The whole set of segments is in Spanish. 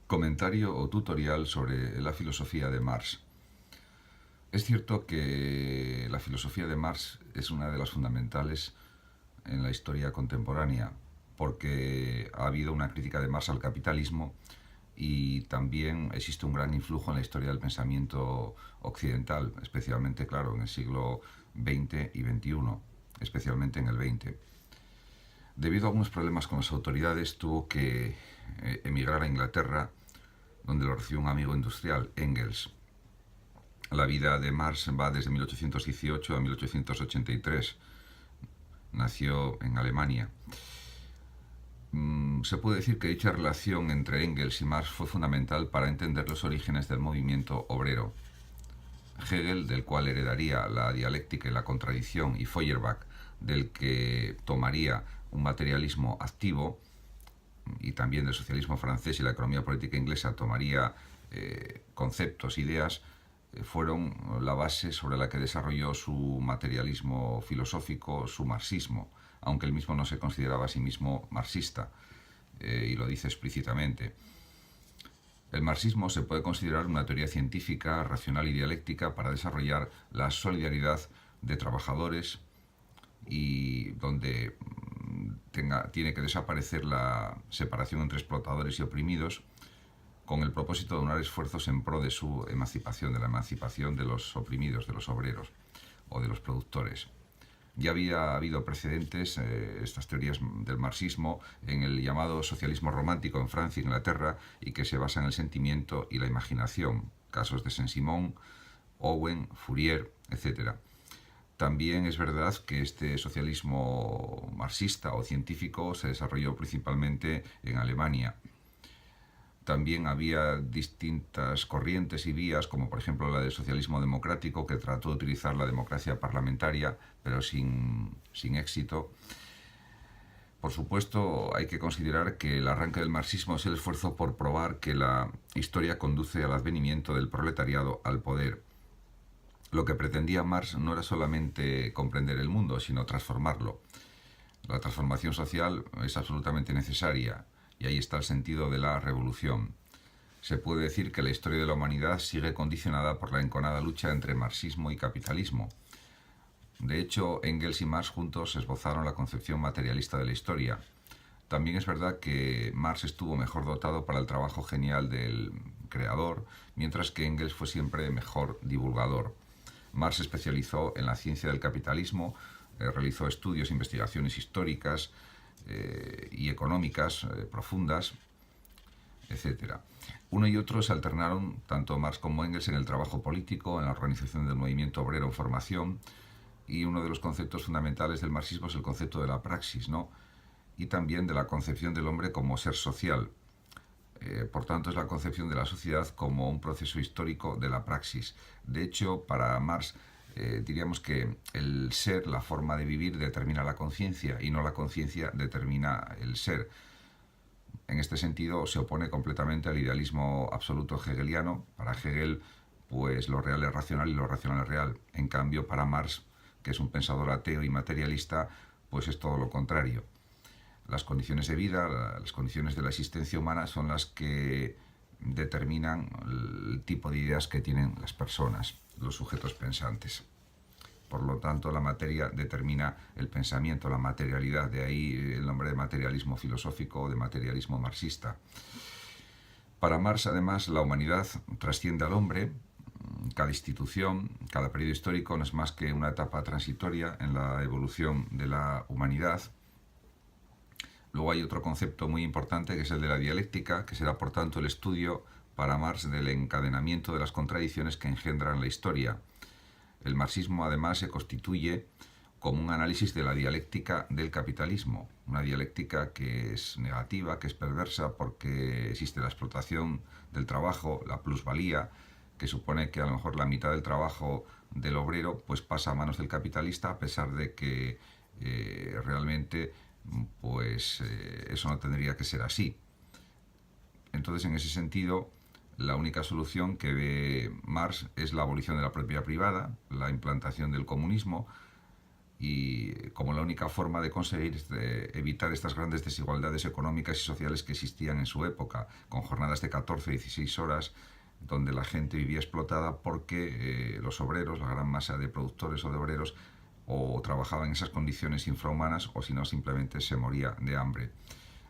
Comentario o tutorial sobre la filosofía de Marx. Es cierto que la filosofía de Marx es una de las fundamentales en la historia contemporánea, porque ha habido una crítica de Marx al capitalismo y también existe un gran influjo en la historia del pensamiento occidental, especialmente, claro, en el siglo XX y XXI, especialmente en el XX. Debido a algunos problemas con las autoridades, tuvo que emigrar a Inglaterra, donde lo recibió un amigo industrial, Engels. La vida de Marx va desde 1818 a 1883. Nació en Alemania. Se puede decir que dicha relación entre Engels y Marx fue fundamental para entender los orígenes del movimiento obrero. Hegel, del cual heredaría la dialéctica y la contradicción, y Feuerbach, del que tomaría un materialismo activo, y también del socialismo francés y la economía política inglesa tomaría conceptos, ideas, fueron la base sobre la que desarrolló su materialismo filosófico, su marxismo, aunque él mismo no se consideraba a sí mismo marxista, y lo dice explícitamente. El marxismo se puede considerar una teoría científica, racional y dialéctica para desarrollar la solidaridad de trabajadores y donde tiene que desaparecer la separación entre explotadores y oprimidos, con el propósito de unar esfuerzos en pro de su emancipación, de la emancipación de los oprimidos, de los obreros o de los productores. Ya había habido precedentes, estas teorías del marxismo, en el llamado socialismo romántico en Francia e Inglaterra, y que se basa en el sentimiento y la imaginación, casos de Saint-Simon, Owen, Fourier, etc. También es verdad que este socialismo marxista o científico se desarrolló principalmente en Alemania. También había distintas corrientes y vías, como por ejemplo la del socialismo democrático, que trató de utilizar la democracia parlamentaria, pero sin éxito. Por supuesto, hay que considerar que el arranque del marxismo es el esfuerzo por probar que la historia conduce al advenimiento del proletariado al poder. Lo que pretendía Marx no era solamente comprender el mundo, sino transformarlo. La transformación social es absolutamente necesaria, y ahí está el sentido de la revolución. Se puede decir que la historia de la humanidad sigue condicionada por la enconada lucha entre marxismo y capitalismo. De hecho, Engels y Marx juntos esbozaron la concepción materialista de la historia. También es verdad que Marx estuvo mejor dotado para el trabajo genial del creador, mientras que Engels fue siempre mejor divulgador. Marx se especializó en la ciencia del capitalismo, realizó estudios e investigaciones históricas y económicas profundas, etc. Uno y otro se alternaron, tanto Marx como Engels, en el trabajo político, en la organización del movimiento obrero en formación, y uno de los conceptos fundamentales del marxismo es el concepto de la praxis, ¿no? Y también de la concepción del hombre como ser social. Por tanto, es la concepción de la sociedad como un proceso histórico de la praxis. De hecho, para Marx, diríamos que el ser, la forma de vivir, determina la conciencia y no la conciencia determina el ser. En este sentido, se opone completamente al idealismo absoluto hegeliano. Para Hegel, pues lo real es racional y lo racional es real. En cambio, para Marx, que es un pensador ateo y materialista, pues es todo lo contrario. Las condiciones de vida, las condiciones de la existencia humana son las que determinan el tipo de ideas que tienen las personas, los sujetos pensantes. Por lo tanto, la materia determina el pensamiento, la materialidad, de ahí el nombre de materialismo filosófico o de materialismo marxista. Para Marx, además, la humanidad trasciende al hombre. Cada institución, cada periodo histórico no es más que una etapa transitoria en la evolución de la humanidad. Luego hay otro concepto muy importante, que es el de la dialéctica, que será por tanto el estudio para Marx del encadenamiento de las contradicciones que engendran la historia. El marxismo además se constituye como un análisis de la dialéctica del capitalismo, una dialéctica que es negativa, que es perversa, porque existe la explotación del trabajo, la plusvalía, que supone que a lo mejor la mitad del trabajo del obrero pues pasa a manos del capitalista, a pesar de que realmente pues eso no tendría que ser así. Entonces, en ese sentido, la única solución que ve Marx es la abolición de la propiedad privada, la implantación del comunismo, y como la única forma de conseguir evitar estas grandes desigualdades económicas y sociales que existían en su época, con jornadas de 14 16 horas, donde la gente vivía explotada porque los obreros, la gran masa de productores o de obreros, o trabajaban en esas condiciones infrahumanas o si no simplemente se moría de hambre.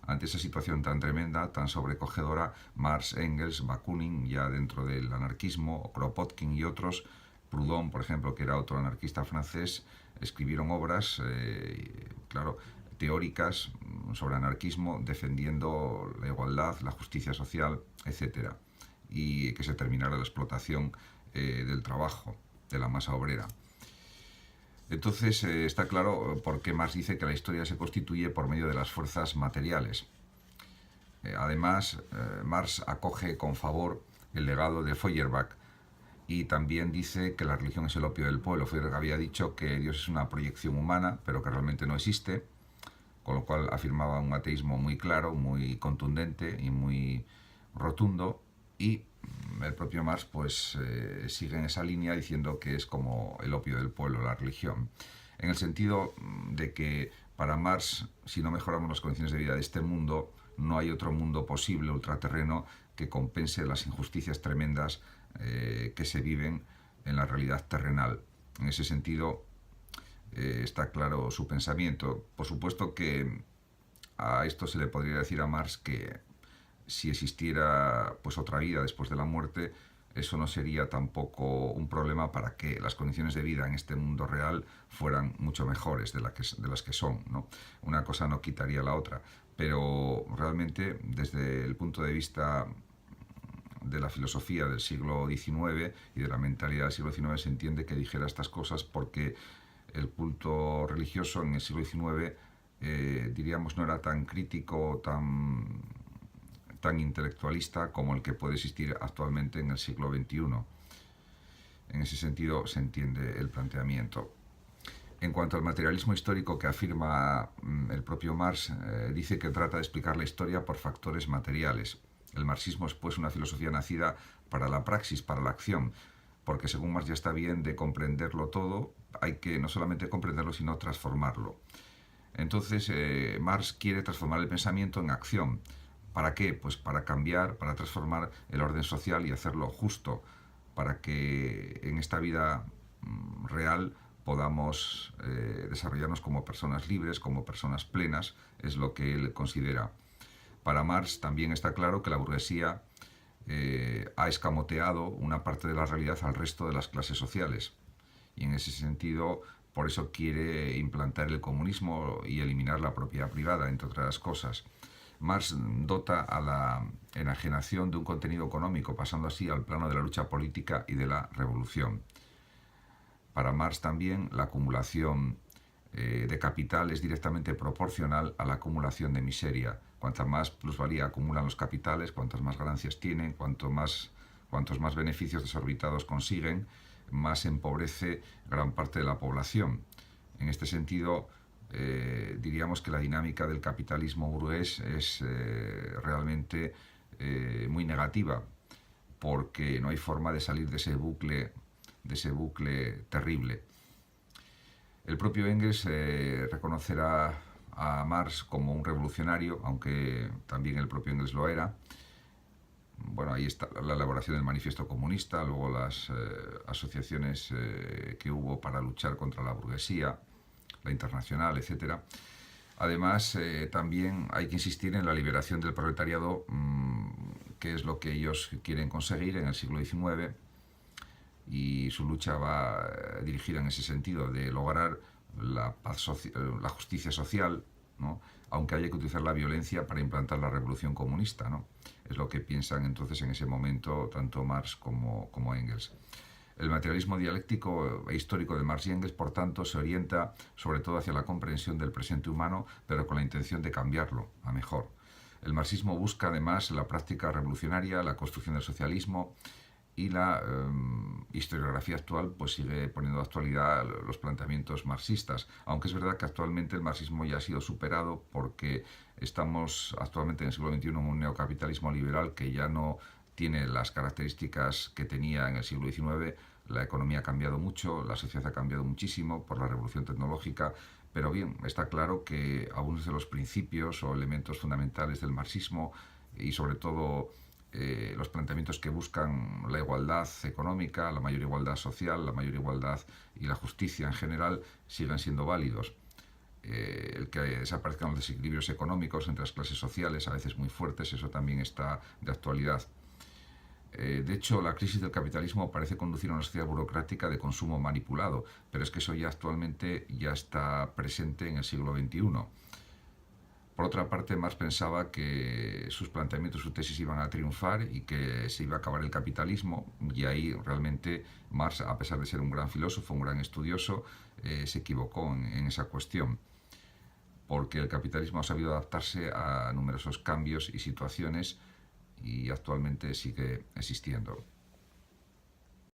Ante esa situación tan tremenda, tan sobrecogedora, Marx, Engels, Bakunin, ya dentro del anarquismo, Kropotkin y otros, Proudhon, por ejemplo, que era otro anarquista francés, escribieron obras, claro, teóricas sobre anarquismo, defendiendo la igualdad, la justicia social, etcétera, y que se terminara la explotación del trabajo, de la masa obrera. Entonces está claro por qué Marx dice que la historia se constituye por medio de las fuerzas materiales. Además, Marx acoge con favor el legado de Feuerbach y también dice que la religión es el opio del pueblo. Feuerbach había dicho que Dios es una proyección humana, pero que realmente no existe, con lo cual afirmaba un ateísmo muy claro, muy contundente y muy rotundo, y el propio Marx pues sigue en esa línea diciendo que es como el opio del pueblo, la religión, en el sentido de que para Marx, si no mejoramos las condiciones de vida de este mundo, no hay otro mundo posible, ultraterreno, que compense las injusticias tremendas que se viven en la realidad terrenal. En ese sentido, está claro su pensamiento. Por supuesto que a esto se le podría decir a Marx que si existiera pues otra vida después de la muerte, eso no sería tampoco un problema para que las condiciones de vida en este mundo real fueran mucho mejores de las que son, ¿no? Una cosa no quitaría la otra, pero realmente desde el punto de vista de la filosofía del siglo XIX y de la mentalidad del siglo XIX se entiende que dijera estas cosas porque el culto religioso en el siglo XIX diríamos no era tan crítico, tan intelectualista como el que puede existir actualmente en el siglo XXI. En ese sentido se entiende el planteamiento. En cuanto al materialismo histórico que afirma el propio Marx, dice que trata de explicar la historia por factores materiales. El marxismo es pues una filosofía nacida para la praxis, para la acción, porque según Marx ya está bien de comprenderlo todo, hay que no solamente comprenderlo, sino transformarlo. Entonces, Marx quiere transformar el pensamiento en acción. ¿Para qué? Pues para cambiar, para transformar el orden social y hacerlo justo, para que en esta vida real podamos desarrollarnos como personas libres, como personas plenas, es lo que él considera. Para Marx también está claro que la burguesía ha escamoteado una parte de la realidad al resto de las clases sociales. Y en ese sentido, por eso quiere implantar el comunismo y eliminar la propiedad privada, entre otras cosas. Marx dota a la enajenación de un contenido económico, pasando así al plano de la lucha política y de la revolución. Para Marx también la acumulación de capital es directamente proporcional a la acumulación de miseria. Cuanta más plusvalía acumulan los capitales, cuantas más ganancias tienen, cuantos más beneficios desorbitados consiguen, más empobrece gran parte de la población. En este sentido, diríamos que la dinámica del capitalismo burgués es realmente muy negativa, porque no hay forma de salir de ese bucle terrible. El propio Engels reconocerá a Marx como un revolucionario, aunque también el propio Engels lo era. Bueno, ahí está la elaboración del manifiesto comunista, luego las asociaciones que hubo para luchar contra la burguesía, la internacional, etc. Además, también hay que insistir en la liberación del proletariado, que es lo que ellos quieren conseguir en el siglo XIX, y su lucha va dirigida en ese sentido, de lograr la justicia social, ¿no? Aunque haya que utilizar la violencia para implantar la revolución comunista, ¿no? Es lo que piensan entonces en ese momento tanto Marx como Engels. El materialismo dialéctico e histórico de Marx y Engels, por tanto, se orienta sobre todo hacia la comprensión del presente humano, pero con la intención de cambiarlo a mejor. El marxismo busca además la práctica revolucionaria, la construcción del socialismo, y la historiografía actual pues sigue poniendo de actualidad los planteamientos marxistas, aunque es verdad que actualmente el marxismo ya ha sido superado porque estamos actualmente en el siglo XXI en un neocapitalismo liberal que ya no tiene las características que tenía en el siglo XIX, La economía ha cambiado mucho, la sociedad ha cambiado muchísimo por la revolución tecnológica, pero bien, está claro que algunos de los principios o elementos fundamentales del marxismo y sobre todo los planteamientos que buscan la igualdad económica, la mayor igualdad social, la mayor igualdad y la justicia en general siguen siendo válidos. El que desaparezcan los desequilibrios económicos entre las clases sociales, a veces muy fuertes, eso también está de actualidad. De hecho, la crisis del capitalismo parece conducir a una sociedad burocrática de consumo manipulado, pero es que eso ya actualmente ya está presente en el siglo XXI. Por otra parte, Marx pensaba que sus planteamientos, sus tesis iban a triunfar y que se iba a acabar el capitalismo, y ahí realmente Marx, a pesar de ser un gran filósofo, un gran estudioso, se equivocó en esa cuestión, porque el capitalismo ha sabido adaptarse a numerosos cambios y situaciones y actualmente sigue existiendo.